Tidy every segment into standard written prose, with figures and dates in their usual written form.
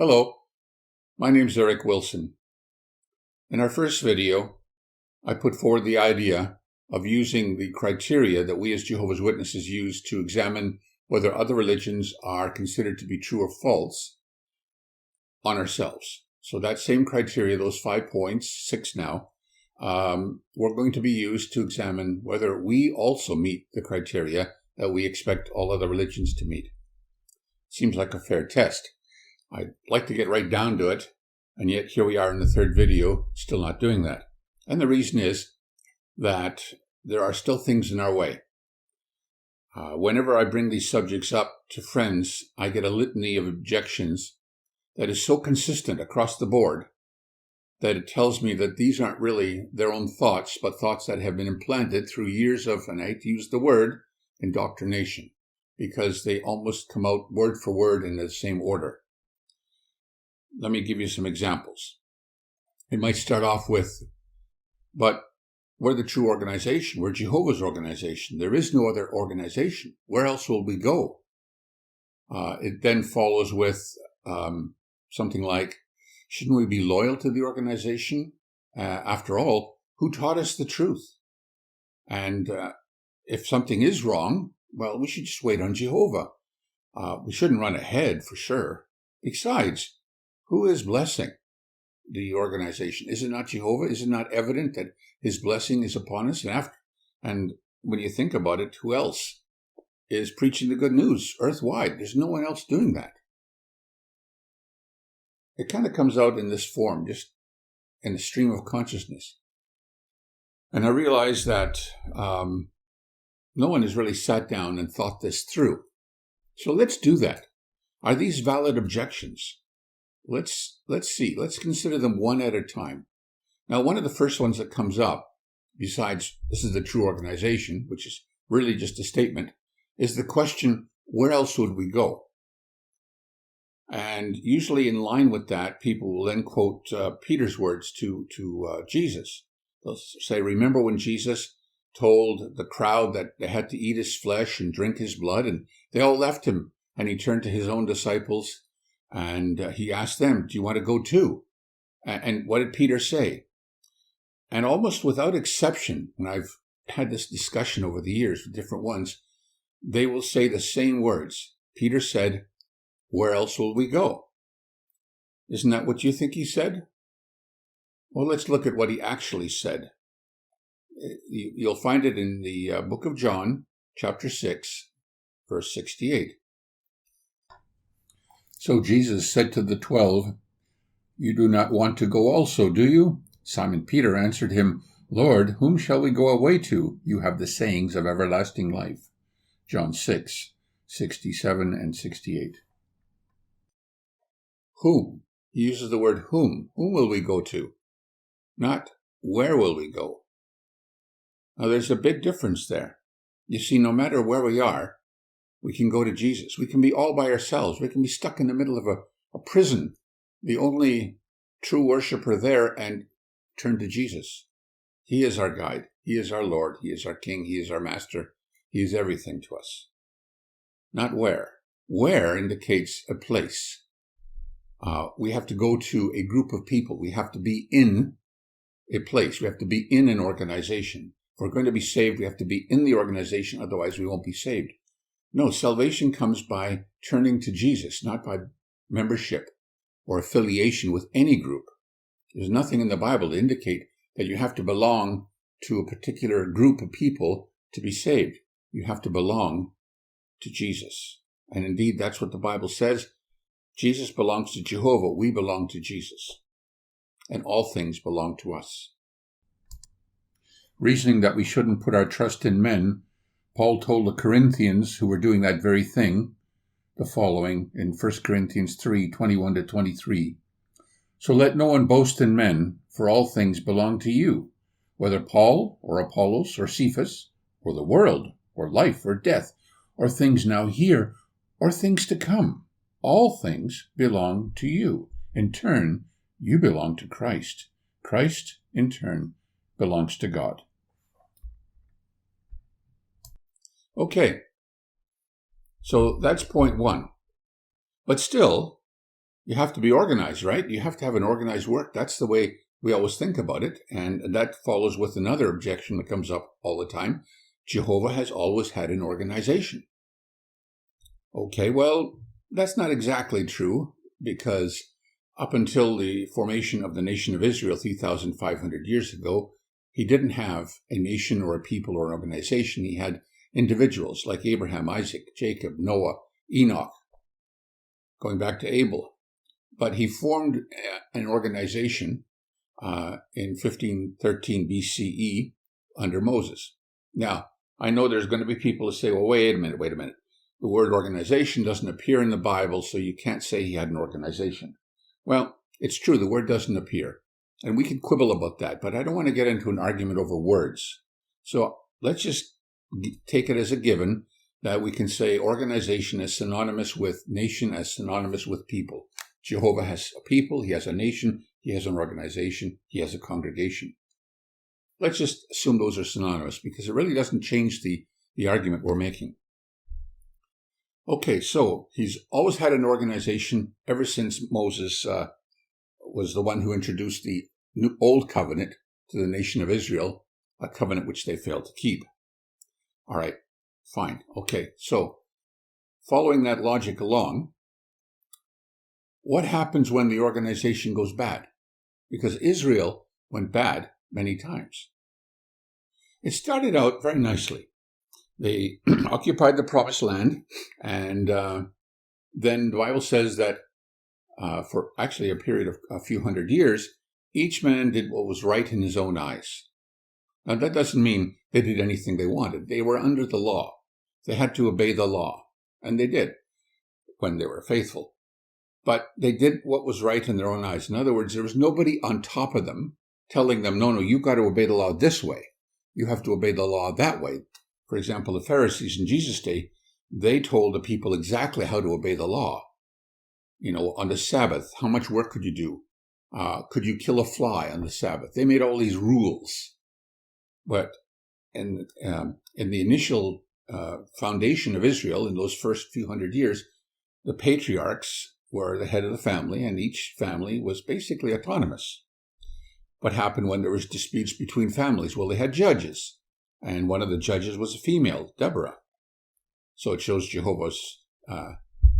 Hello, my name's Eric Wilson. In our first video, I put forward the idea of using the criteria that we as Jehovah's Witnesses use to examine whether other religions are considered to be true or false on ourselves. So that same criteria, those 5 points, 6 now, we're going to be used to examine whether we also meet the criteria that we expect all other religions to meet. Seems like a fair test. I'd like to get right down to it, and yet here we are in the third video, still not doing that. And the reason is that there are still things in our way. Whenever I bring these subjects up to friends, I get a litany of objections that is so consistent across the board that it tells me that these aren't really their own thoughts, but thoughts that have been implanted through years of, and I hate to use the word, indoctrination, because they almost come out word for word in the same order. Let me give you some examples. It might start off with, but we're the true organization. We're Jehovah's organization. There is no other organization. Where else will we go? It then follows with something like, shouldn't we be loyal to the organization? After all, who taught us the truth? And if something is wrong, well, we should just wait on Jehovah. We shouldn't run ahead for sure. Besides, who is blessing the organization? Is it not Jehovah? Is it not evident that his blessing is upon us? And when you think about it, who else is preaching the good news earthwide? There's no one else doing that. It kind of comes out in this form, just in the stream of consciousness. And I realize that no one has really sat down and thought this through. So let's do that. Are these valid objections? Let's see. Let's consider them one at a time. Now, one of the first ones that comes up, besides this is the true organization, which is really just a statement, is the question, where else would we go? And usually in line with that, people will then quote Peter's words to Jesus. They'll say, remember when Jesus told the crowd that they had to eat his flesh and drink his blood, and they all left him, and he turned to his own disciples, and he asked them, do you want to go too? And what did Peter say? And almost without exception, when I've had this discussion over the years with different ones, they will say the same words. Peter said, where else will we go? Isn't that what you think he said? Well, let's look at what he actually said. You'll find it in the book of John, chapter 6, verse 68. So Jesus said to the 12, you do not want to go also, do you? Simon Peter answered him, Lord, whom shall we go away to? You have the sayings of everlasting life. John 6, 67 and 68. Whom? He uses the word whom. Whom will we go to? Not where will we go? Now there's a big difference there. You see, no matter where we are, we can go to Jesus. We can be all by ourselves. We can be stuck in the middle of a prison, the only true worshiper there, and turn to Jesus. He is our guide. He is our Lord. He is our King. He is our Master. He is everything to us. Not where. Where indicates a place. We have to go to a group of people. We have to be in a place. We have to be in an organization. If we're going to be saved, we have to be in the organization. Otherwise, we won't be saved. No, salvation comes by turning to Jesus, not by membership or affiliation with any group. There's nothing in the Bible to indicate that you have to belong to a particular group of people to be saved. You have to belong to Jesus. And indeed, that's what the Bible says. Jesus belongs to Jehovah. We belong to Jesus. And all things belong to us. Reasoning that we shouldn't put our trust in men, Paul told the Corinthians, who were doing that very thing, the following in 1 Corinthians 3, 21 to 23. So let no one boast in men, for all things belong to you, whether Paul or Apollos or Cephas, or the world, or life or death, or things now here, or things to come. All things belong to you. In turn, you belong to Christ. Christ, in turn, belongs to God. Okay, so that's point one. But still, you have to be organized, right? You have to have an organized work. That's the way we always think about it. And that follows with another objection that comes up all the time. Jehovah has always had an organization. Okay, well, that's not exactly true, because up until the formation of the nation of Israel 3,500 years ago, he didn't have a nation or a people or an organization. He had individuals like Abraham, Isaac, Jacob, Noah, Enoch, going back to Abel. But he formed an organization in 1513 BCE under Moses. Now, I know there's going to be people who say, well, wait a minute. The word organization doesn't appear in the Bible, so you can't say he had an organization. Well, it's true, the word doesn't appear. And we can quibble about that, but I don't want to get into an argument over words. So let's just take it as a given that we can say organization is synonymous with nation, as synonymous with people. Jehovah has a people, he has a nation, he has an organization, he has a congregation. Let's just assume those are synonymous, because it really doesn't change the argument we're making. Okay, so he's always had an organization ever since Moses was the one who introduced the Old Covenant to the nation of Israel, a covenant which they failed to keep. All right, fine. Okay, so following that logic along, what happens when the organization goes bad? Because Israel went bad many times. It started out very nicely. They occupied the promised land, and then the Bible says that for actually a period of a few hundred years, each man did what was right in his own eyes. Now, that doesn't mean they did anything they wanted. They were under the law. They had to obey the law, and they did when they were faithful. But they did what was right in their own eyes. In other words, there was nobody on top of them telling them, no, you've got to obey the law this way. You have to obey the law that way. For example, the Pharisees in Jesus' day, they told the people exactly how to obey the law. On the Sabbath, how much work could you do? Could you kill a fly on the Sabbath? They made all these rules. But in the initial foundation of Israel, in those first few hundred years, the patriarchs were the head of the family, and each family was basically autonomous. What happened when there was disputes between families? Well, they had judges, and one of the judges was a female, Deborah. So it shows Jehovah's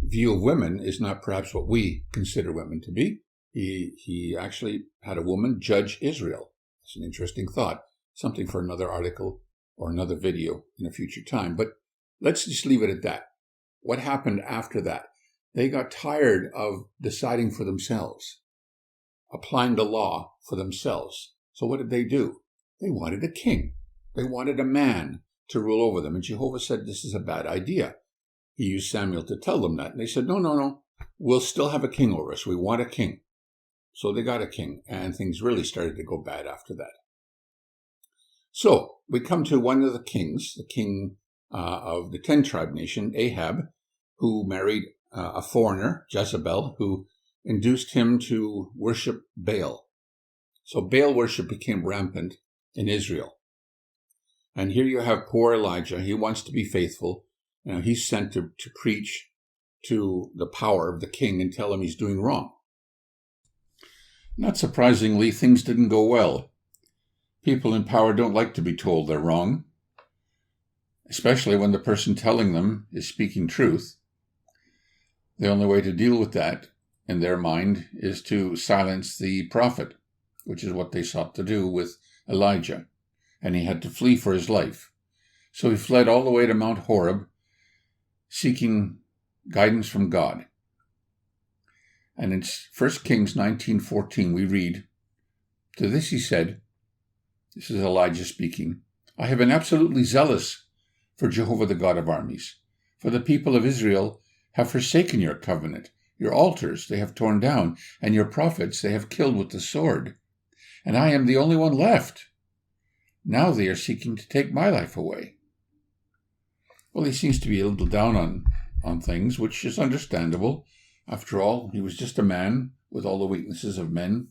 view of women is not perhaps what we consider women to be. He actually had a woman judge Israel. It's an interesting thought, something for another article or another video in a future time. But let's just leave it at that. What happened after that? They got tired of deciding for themselves, applying the law for themselves. So what did they do? They wanted a king. They wanted a man to rule over them. And Jehovah said, this is a bad idea. He used Samuel to tell them that. And they said, no. We'll still have a king over us. We want a king. So they got a king, and things really started to go bad after that. So we come to one of the kings, the king of the 10-tribe nation, Ahab, who married a foreigner, Jezebel, who induced him to worship Baal. So Baal worship became rampant in Israel. And here you have poor Elijah. He wants to be faithful. He's sent to preach to the power of the king and tell him he's doing wrong. Not surprisingly, things didn't go well. People in power don't like to be told they're wrong, especially when the person telling them is speaking truth. The only way to deal with that, in their mind, is to silence the prophet, which is what they sought to do with Elijah, and he had to flee for his life. So he fled all the way to Mount Horeb, seeking guidance from God. And in 1 Kings 19:14 we read, to this he said, this is Elijah speaking, I have been absolutely zealous for Jehovah the God of armies, for the people of Israel have forsaken your covenant. Your altars they have torn down, and your prophets they have killed with the sword. And I am the only one left. Now they are seeking to take my life away. Well, he seems to be a little down on things, which is understandable. After all, he was just a man with all the weaknesses of men.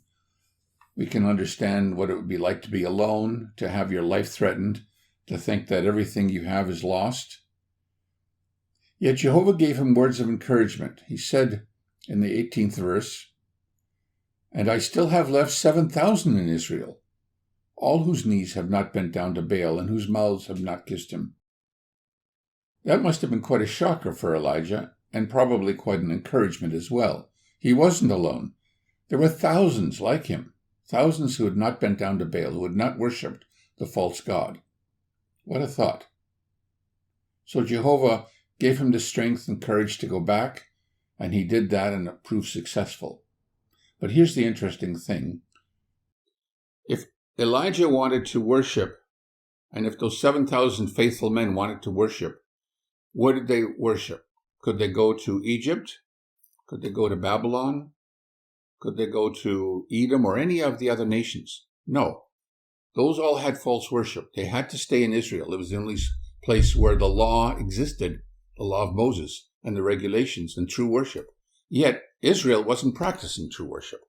We can understand what it would be like to be alone, to have your life threatened, to think that everything you have is lost. Yet Jehovah gave him words of encouragement. He said in the 18th verse, "And I still have left 7,000 in Israel, all whose knees have not bent down to Baal and whose mouths have not kissed him." That must have been quite a shocker for Elijah, and probably quite an encouragement as well. He wasn't alone. There were thousands like him, thousands who had not bent down to Baal, who had not worshipped the false god. What a thought. So Jehovah gave him the strength and courage to go back, and he did that, and it proved successful. But here's the interesting thing. If Elijah wanted to worship, and if those 7,000 faithful men wanted to worship, where did they worship? Could they go to Egypt? Could they go to Babylon? Could they go to Edom or any of the other nations? No. Those all had false worship. They had to stay in Israel. It was the only place where the law existed, the law of Moses and the regulations and true worship. Yet Israel wasn't practicing true worship.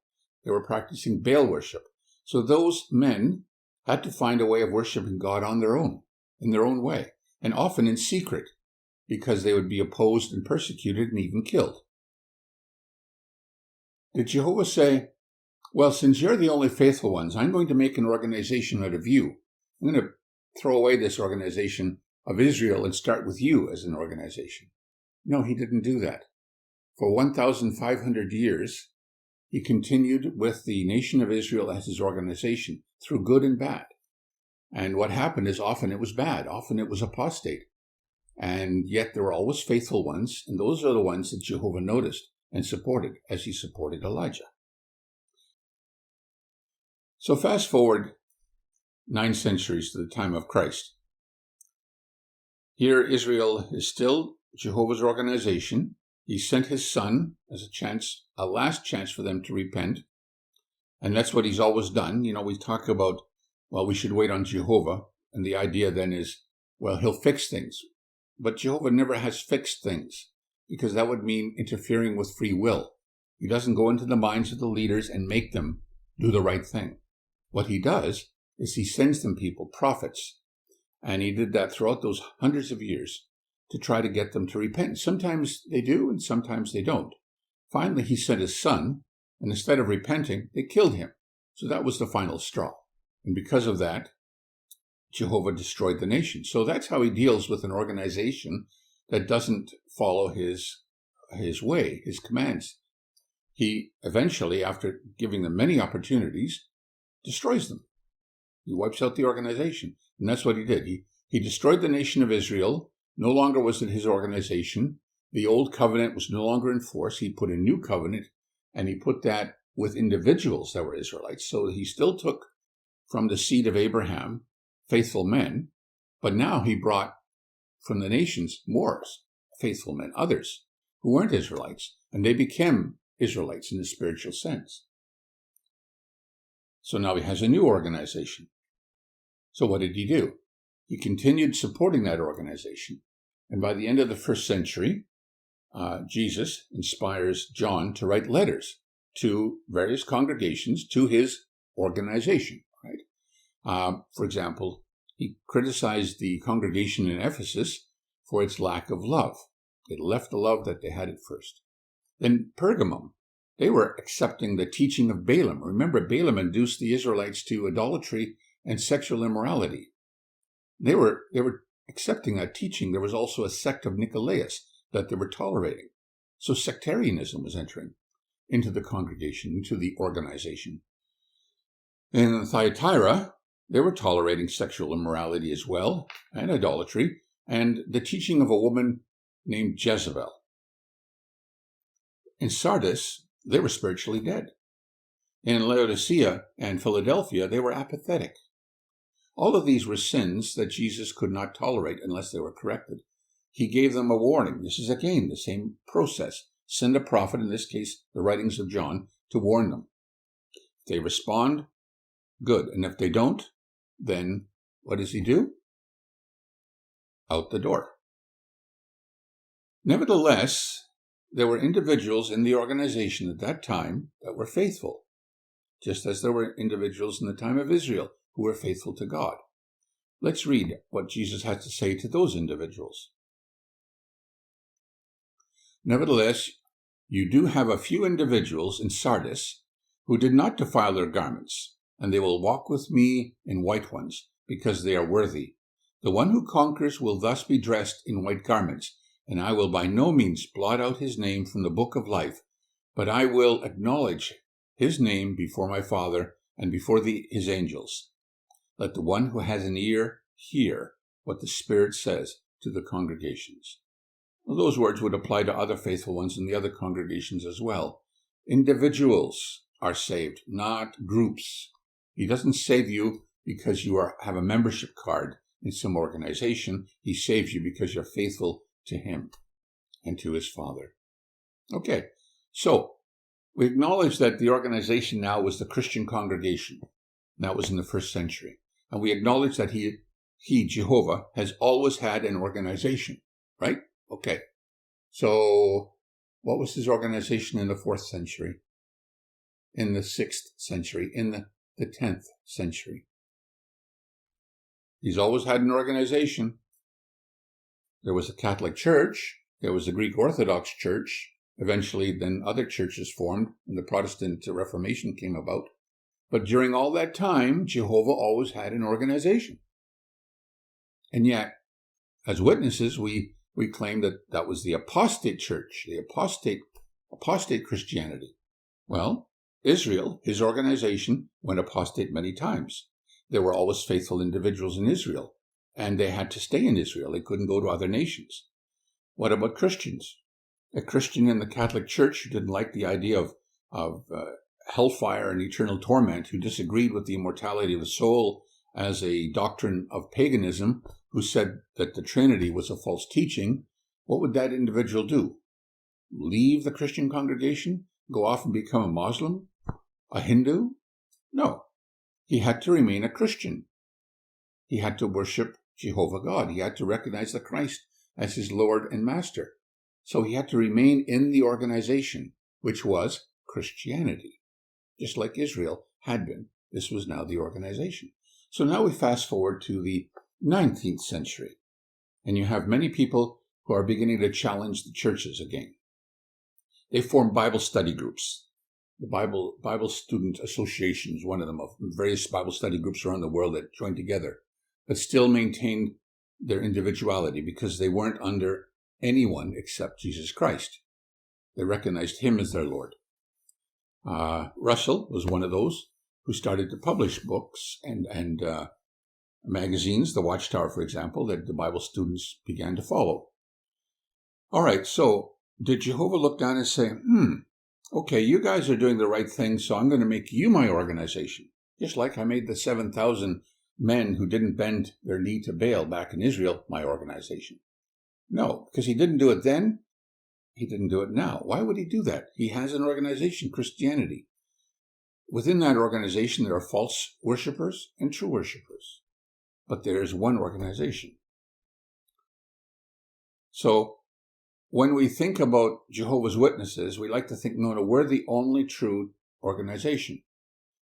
They were practicing Baal worship. So those men had to find a way of worshiping God on their own, in their own way, and often in secret, because they would be opposed and persecuted and even killed. Did Jehovah say, "Well, since you're the only faithful ones, I'm going to make an organization out of you. I'm going to throw away this organization of Israel and start with you as an organization"? No, he didn't do that. For 1,500 years, he continued with the nation of Israel as his organization, through good and bad. And what happened is often it was bad, often it was apostate. And yet there were always faithful ones, and those are the ones that Jehovah noticed and supported, as he supported Elijah. So fast forward 9 centuries to the time of Christ. Here Israel is still Jehovah's organization. He sent his son as a last chance for them to repent. And that's what he's always done. We talk about, well, we should wait on Jehovah. And the idea then is, well, he'll fix things. But Jehovah never has fixed things, because that would mean interfering with free will. He doesn't go into the minds of the leaders and make them do the right thing. What he does is he sends them people, prophets. And he did that throughout those hundreds of years to try to get them to repent. Sometimes they do, and sometimes they don't. Finally, he sent his son, and instead of repenting, they killed him. So that was the final straw. And because of that, Jehovah destroyed the nation. So that's how he deals with an organization that doesn't follow his way, his commands. He eventually, after giving them many opportunities, destroys them. He wipes out the organization. And that's what he did. He destroyed the nation of Israel. No longer was it his organization. The old covenant was no longer in force. He put a new covenant, and he put that with individuals that were Israelites. So he still took from the seed of Abraham faithful men, but now he brought from the nations more faithful men, others who weren't Israelites, and they became Israelites in the spiritual sense. So now he has a new organization. So what did he do? He continued supporting that organization. And by the end of the 1st century, Jesus inspires John to write letters to various congregations, to his organization, right? For example, he criticized the congregation in Ephesus for its lack of love. It left the love that they had at first. Then Pergamum, they were accepting the teaching of Balaam. Remember, Balaam induced the Israelites to idolatry and sexual immorality. They were accepting that teaching. There was also a sect of Nicolaitans that they were tolerating. So sectarianism was entering into the congregation, into the organization. In Thyatira, they were tolerating sexual immorality as well, and idolatry, and the teaching of a woman named Jezebel. In Sardis, they were spiritually dead. In Laodicea and Philadelphia, they were apathetic. All of these were sins that Jesus could not tolerate unless they were corrected. He gave them a warning. This is again the same process. Send a prophet, in this case, the writings of John, to warn them. If they respond, good. And if they don't, then what does he do? Out the door. Nevertheless, there were individuals in the organization at that time that were faithful, just as there were individuals in the time of Israel who were faithful to God. Let's read what Jesus had to say to those individuals. Nevertheless, You do have a few individuals in Sardis who did not defile their garments, and they will walk with me in white ones, because they are worthy. The one who conquers will thus be dressed in white garments, and I will by no means blot out his name from the book of life, but I will acknowledge his name before my Father and before his angels. Let the one who has an ear hear what the Spirit says to the congregations. Well, those words would apply to other faithful ones in the other congregations as well. Individuals are saved, not groups. He doesn't save you because you have a membership card in some organization. He saves you because you're faithful to him and to his Father. Okay, so we acknowledge that the organization now was the Christian congregation. That was in the first century. And we acknowledge that he, Jehovah, has always had an organization, right? Okay. So what was his organization in the 4th century? In the 6th century? In the 10th century? He's always had an organization. There was a Catholic Church. There was a Greek Orthodox Church. Eventually, then other churches formed and the Protestant Reformation came about. But during all that time, Jehovah always had an organization. And yet, as witnesses, we claim that was the apostate church, the apostate Christianity. Well, Israel, his organization, went apostate many times. There were always faithful individuals in Israel, and they had to stay in Israel. They couldn't go to other nations. What about Christians? A Christian in the Catholic Church who didn't like the idea of hellfire and eternal torment, who disagreed with the immortality of the soul as a doctrine of paganism, who said that the Trinity was a false teaching, what would that individual do? Leave the Christian congregation? Go off and become a Muslim? A Hindu? No. He had to remain a Christian. He had to worship Jehovah God. He had to recognize the Christ as his Lord and Master. So he had to remain in the organization, which was Christianity. Just like Israel had been. This was now the organization. So now we fast forward to the 19th century, and you have many people who are beginning to challenge the churches again. They form Bible study groups. The Bible Student Association is one of them, of various Bible study groups around the world that joined together, but still maintained their individuality because they weren't under anyone except Jesus Christ. They recognized him as their Lord. Russell was one of those who started to publish books and magazines, the Watchtower, for example, that the Bible students began to follow. All right, so did Jehovah look down and say, okay, you guys are doing the right thing, so I'm going to make you my organization, just like I made the 7,000 men who didn't bend their knee to Baal back in Israel my organization? No, because he didn't do it then, he didn't do it now. Why would he do that? He has an organization, Christianity. Within that organization, there are false worshipers and true worshipers. But there is one organization. So when we think about Jehovah's Witnesses, we like to think, no, we're the only true organization.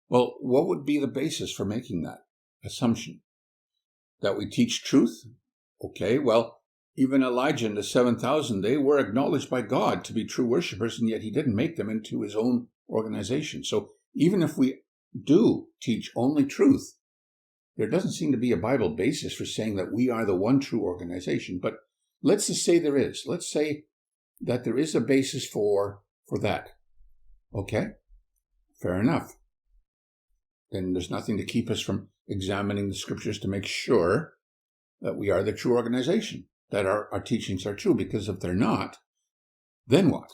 Well, what would be the basis for making that assumption? That we teach truth? Okay, well, even Elijah and the 7,000, they were acknowledged by God to be true worshipers, and yet he didn't make them into his own organization. So even if we do teach only truth, there doesn't seem to be a Bible basis for saying that we are the one true organization. But let's just say there is. Let's say that there is a basis for that. Okay? Fair enough. Then there's nothing to keep us from examining the scriptures to make sure that we are the true organization, that our teachings are true. Because if they're not, then what?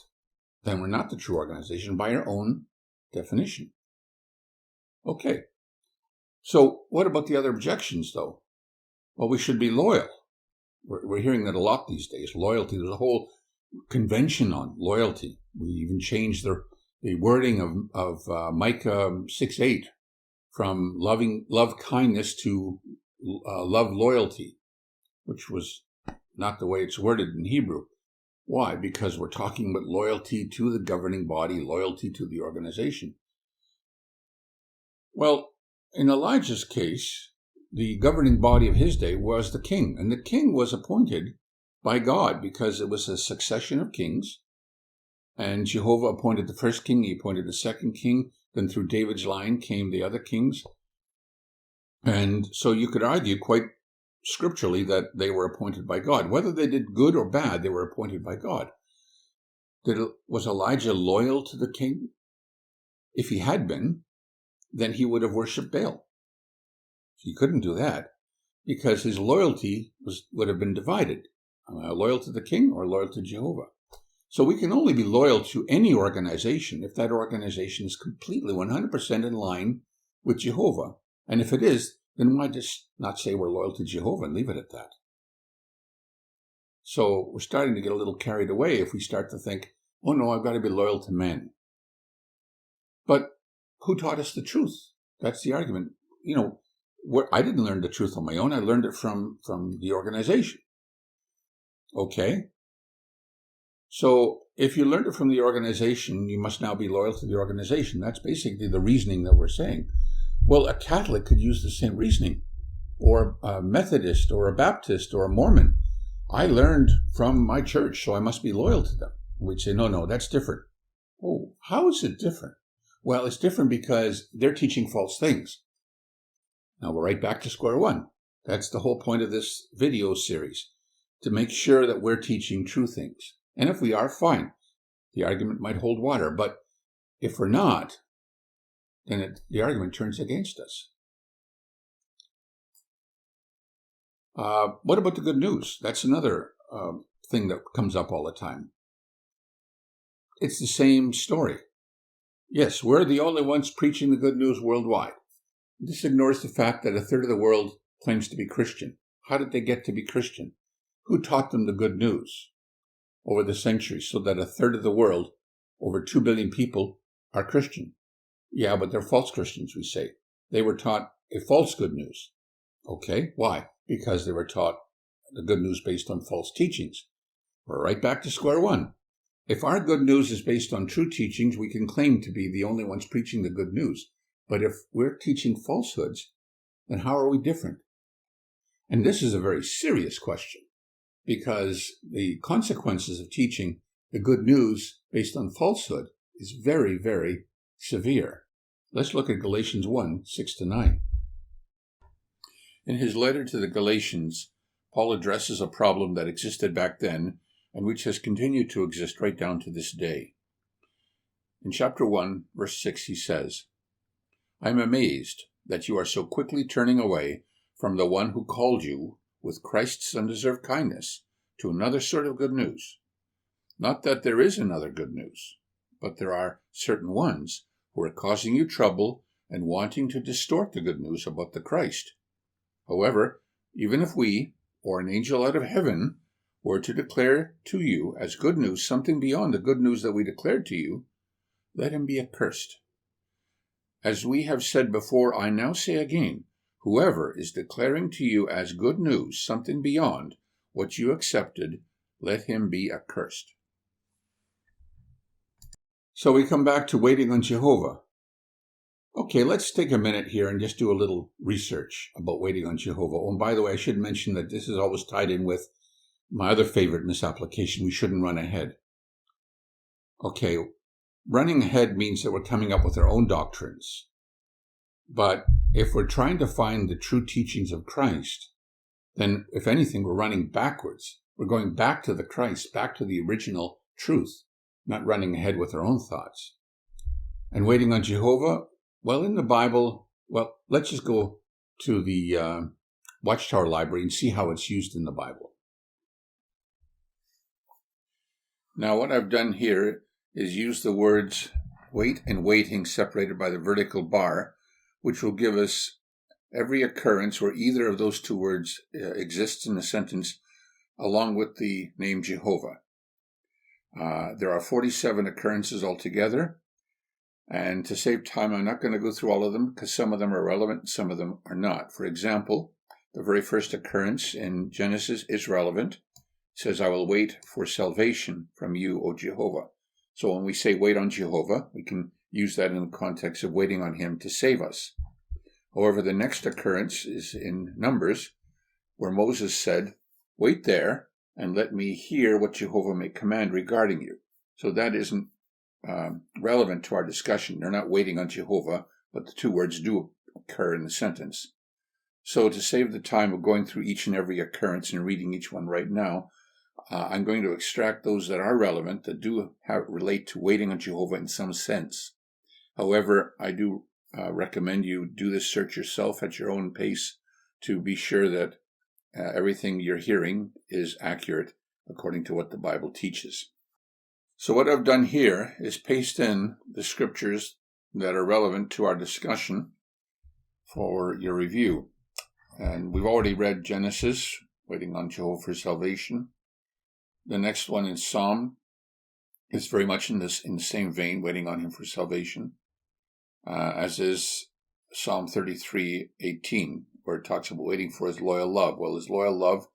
Then we're not the true organization by our own definition. Okay. So what about the other objections, though? Well, we should be loyal. We're hearing that a lot these days. Loyalty. There's a whole convention on loyalty. We even changed the wording of Micah 6:8 from love kindness to love loyalty, which was not the way it's worded in Hebrew. Why? Because we're talking about loyalty to the governing body, loyalty to the organization. Well, in Elijah's case, the governing body of his day was the king, and the king was appointed by God because it was a succession of kings, And Jehovah appointed the first king, he appointed the second king, then through David's line came the other kings. And so you could argue quite scripturally that they were appointed by God. Whether they did good or bad, they were appointed by God. Was Elijah loyal to the king? If he had been, then he would have worshipped Baal. He couldn't do that because his loyalty would have been divided. Loyal to the king or loyal to Jehovah. So we can only be loyal to any organization if that organization is completely 100% in line with Jehovah. And if it is, then why just not say we're loyal to Jehovah and leave it at that? So we're starting to get a little carried away if we start to think, oh no, I've got to be loyal to men. But who taught us the truth? That's the argument. I didn't learn the truth on my own. I learned it from the organization. Okay? So if you learned it from the organization, you must now be loyal to the organization. That's basically the reasoning that we're saying. Well, a Catholic could use the same reasoning, or a Methodist, or a Baptist, or a Mormon. I learned from my church, so I must be loyal to them. We'd say, no, that's different. Oh, how is it different? Well, it's different because they're teaching false things. Now we're right back to square one. That's the whole point of this video series, to make sure that we're teaching true things. And if we are, fine. The argument might hold water. But if we're not, then the argument turns against us. What about the good news? That's another thing that comes up all the time. It's the same story. Yes, we're the only ones preaching the good news worldwide. This ignores the fact that a third of the world claims to be Christian. How did they get to be Christian? Who taught them the good news over the centuries so that a third of the world, over 2 billion people, are Christian? Yeah, but they're false Christians, we say. They were taught a false good news. Okay, why? Because they were taught the good news based on false teachings. We're right back to square one. If our good news is based on true teachings, we can claim to be the only ones preaching the good news. But if we're teaching falsehoods, then how are we different? And this is a very serious question, because the consequences of teaching the good news based on falsehood is very, very severe. Let's look at Galatians 1, 6-9. In his letter to the Galatians, Paul addresses a problem that existed back then and which has continued to exist right down to this day. In chapter 1, verse 6, he says, I am amazed that you are so quickly turning away from the one who called you with Christ's undeserved kindness to another sort of good news. Not that there is another good news, but there are certain ones who are causing you trouble and wanting to distort the good news about the Christ. However, even if we, or an angel out of heaven, were to declare to you as good news something beyond the good news that we declared to you, let him be accursed. As we have said before, I now say again, whoever is declaring to you as good news something beyond what you accepted, let him be accursed. So we come back to waiting on Jehovah. Okay, let's take a minute here and just do a little research about waiting on Jehovah. Oh, and by the way, I should mention that this is always tied in with my other favorite in this application, we shouldn't run ahead. Okay, running ahead means that we're coming up with our own doctrines. But if we're trying to find the true teachings of Christ, then if anything, we're running backwards. We're going back to the Christ, back to the original truth, not running ahead with our own thoughts. And waiting on Jehovah, well, in the Bible, let's just go to the Watchtower Library and see how it's used in the Bible. Now, what I've done here is use the words wait and waiting separated by the vertical bar, which will give us every occurrence where either of those two words exists in a sentence, along with the name Jehovah. There are 47 occurrences altogether, and to save time, I'm not going to go through all of them because some of them are relevant and some of them are not. For example, the very first occurrence in Genesis is relevant. It says, I will wait for salvation from you, O Jehovah. So when we say wait on Jehovah, we can use that in the context of waiting on him to save us. However, the next occurrence is in Numbers, where Moses said, wait there and let me hear what Jehovah may command regarding you. So that isn't relevant to our discussion. They're not waiting on Jehovah, but the two words do occur in the sentence. So to save the time of going through each and every occurrence and reading each one right now, I'm going to extract those that are relevant, that do relate to waiting on Jehovah in some sense. However, I do recommend you do this search yourself at your own pace to be sure that everything you're hearing is accurate according to what the Bible teaches. So what I've done here is paste in the scriptures that are relevant to our discussion for your review. And we've already read Genesis, waiting on Jehovah for salvation. The next one in Psalm is very much in the same vein, waiting on him for salvation, as is Psalm 33:18, where it talks about waiting for his loyal love. Well, his loyal love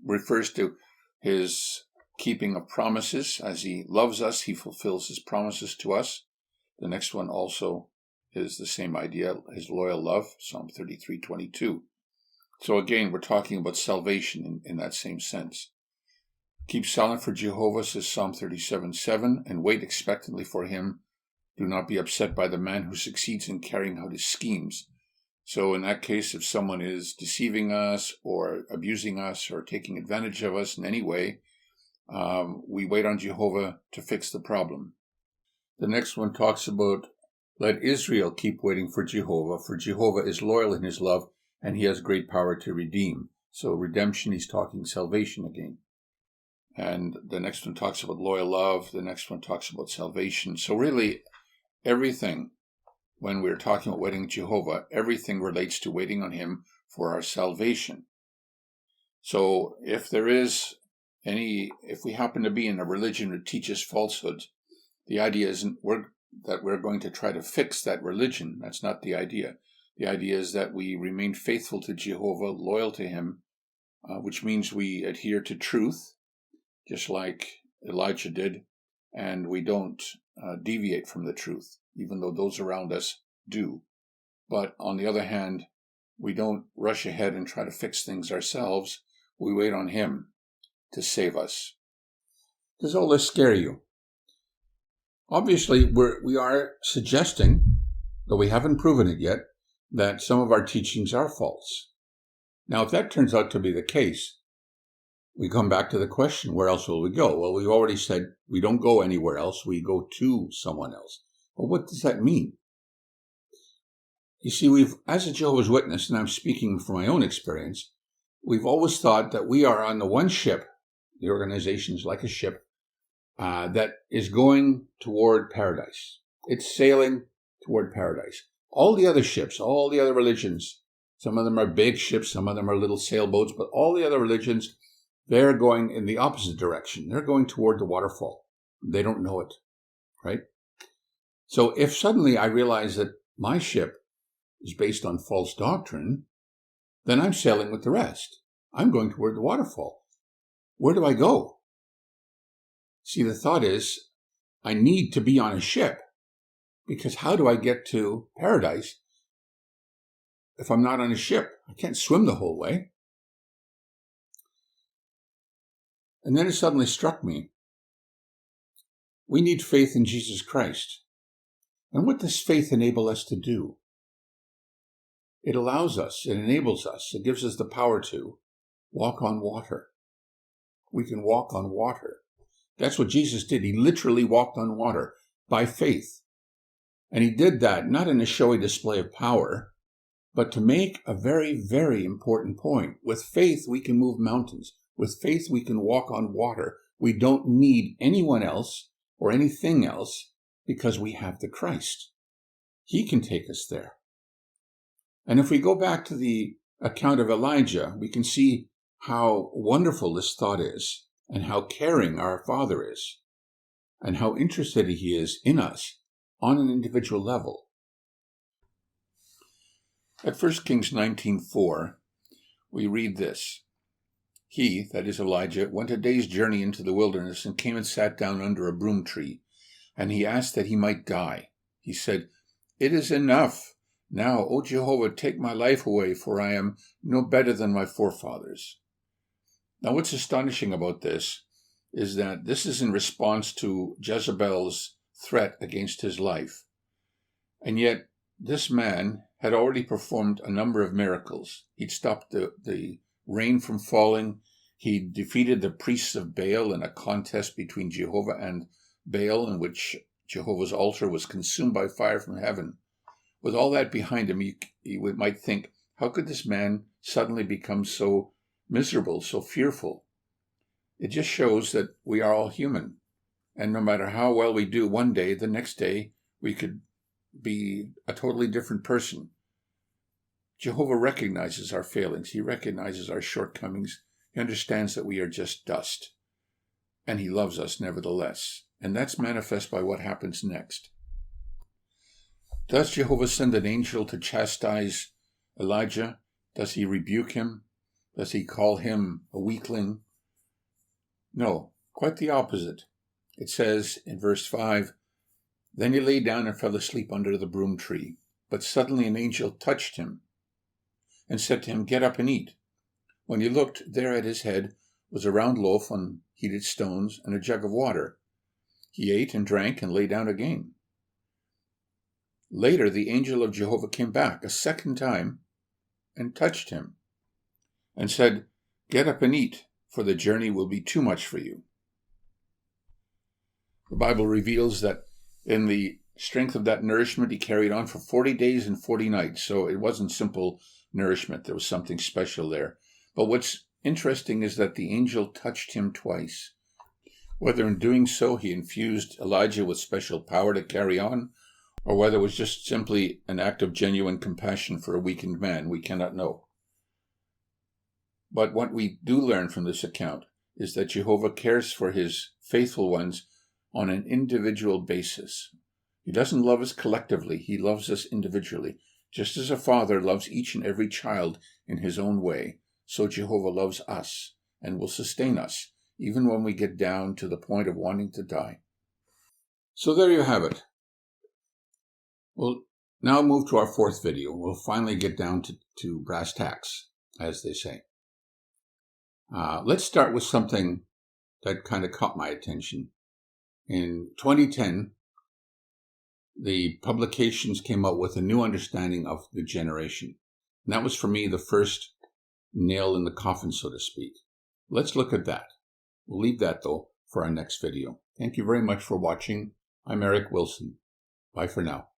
refers to his keeping of promises. As he loves us, he fulfills his promises to us. The next one also is the same idea, his loyal love, Psalm 33:22. So again, we're talking about salvation in that same sense. Keep silent for Jehovah, says Psalm 37:7, and wait expectantly for him. Do not be upset by the man who succeeds in carrying out his schemes. So in that case, if someone is deceiving us or abusing us or taking advantage of us in any way, we wait on Jehovah to fix the problem. The next one talks about, let Israel keep waiting for Jehovah is loyal in his love, and he has great power to redeem. So redemption, he's talking salvation again. And the next one talks about loyal love. The next one talks about salvation. So really, everything, when we're talking about waiting on Jehovah, everything relates to waiting on him for our salvation. So if if we happen to be in a religion that teaches falsehoods, the idea isn't that we're going to try to fix that religion. That's not the idea. The idea is that we remain faithful to Jehovah, loyal to him, which means we adhere to truth, just like Elijah did, and we don't deviate from the truth, even though those around us do. But on the other hand, we don't rush ahead and try to fix things ourselves. We wait on him to save us. Does all this scare you? Obviously, we are suggesting, though we haven't proven it yet, that some of our teachings are false. Now, if that turns out to be the case, we come back to the question, where else will we go? Well, we've already said we don't go anywhere else. We go to someone else. Well, what does that mean? You see, as a Jehovah's Witness, and I'm speaking from my own experience, we've always thought that we are on the one ship, the organization is like a ship, that is going toward paradise. It's sailing toward paradise. All the other ships, all the other religions, some of them are big ships, some of them are little sailboats, but all the other religions, they're going in the opposite direction. They're going toward the waterfall. They don't know it, right? So if suddenly I realize that my ship is based on false doctrine, then I'm sailing with the rest. I'm going toward the waterfall. Where do I go? See, the thought is, I need to be on a ship, because how do I get to paradise if I'm not on a ship? I can't swim the whole way. And then it suddenly struck me, we need faith in Jesus Christ. And what does faith enable us to do? It allows us, it enables us, it gives us the power to walk on water. We can walk on water. That's what Jesus did. He literally walked on water by faith. And he did that not in a showy display of power, but to make a very, very important point. With faith, we can move mountains. With faith, we can walk on water. We don't need anyone else or anything else because we have the Christ. He can take us there. And if we go back to the account of Elijah, we can see how wonderful this thought is, and how caring our Father is, and how interested he is in us on an individual level. At 1 Kings 19:4, we read this. He, that is Elijah, went a day's journey into the wilderness and came and sat down under a broom tree, and he asked that he might die. He said, "It is enough. Now, O Jehovah, take my life away, for I am no better than my forefathers." Now, what's astonishing about this is that this is in response to Jezebel's threat against his life. And yet, this man had already performed a number of miracles. He'd stopped the rain from falling. He defeated the priests of Baal in a contest between Jehovah and Baal, in which Jehovah's altar was consumed by fire from heaven. With all that behind him, you might think, how could this man suddenly become so miserable, so fearful? It just shows that we are all human. And no matter how well we do one day, the next day, we could be a totally different person. Jehovah recognizes our failings. He recognizes our shortcomings. He understands that we are just dust. And he loves us nevertheless. And that's manifest by what happens next. Does Jehovah send an angel to chastise Elijah? Does he rebuke him? Does he call him a weakling? No, quite the opposite. It says in verse 5, "Then he lay down and fell asleep under the broom tree. But suddenly an angel touched him and said to him, 'Get up and eat.' When he looked, there at his head was a round loaf on heated stones and a jug of water. He ate and drank and lay down again. Later, the angel of Jehovah came back a second time and touched him and said, 'Get up and eat, for the journey will be too much for you.'" The Bible reveals that in the strength of that nourishment, he carried on for 40 days and 40 nights. So it wasn't simple nourishment. There was something special there. But what's interesting is that the angel touched him twice. Whether in doing so he infused Elijah with special power to carry on, or whether it was just simply an act of genuine compassion for a weakened man, we cannot know. But what we do learn from this account is that Jehovah cares for his faithful ones on an individual basis. He doesn't love us collectively. He loves us individually. Just as a father loves each and every child in his own way, so Jehovah loves us and will sustain us, even when we get down to the point of wanting to die. So there you have it. We'll now move to our fourth video. We'll finally get down to brass tacks, as they say. Let's start with something that kind of caught my attention. In 2010, the publications came out with a new understanding of the generation. And that was, for me, the first nail in the coffin, so to speak. Let's look at that. We'll leave that, though, for our next video. Thank you very much for watching. I'm Eric Wilson. Bye for now.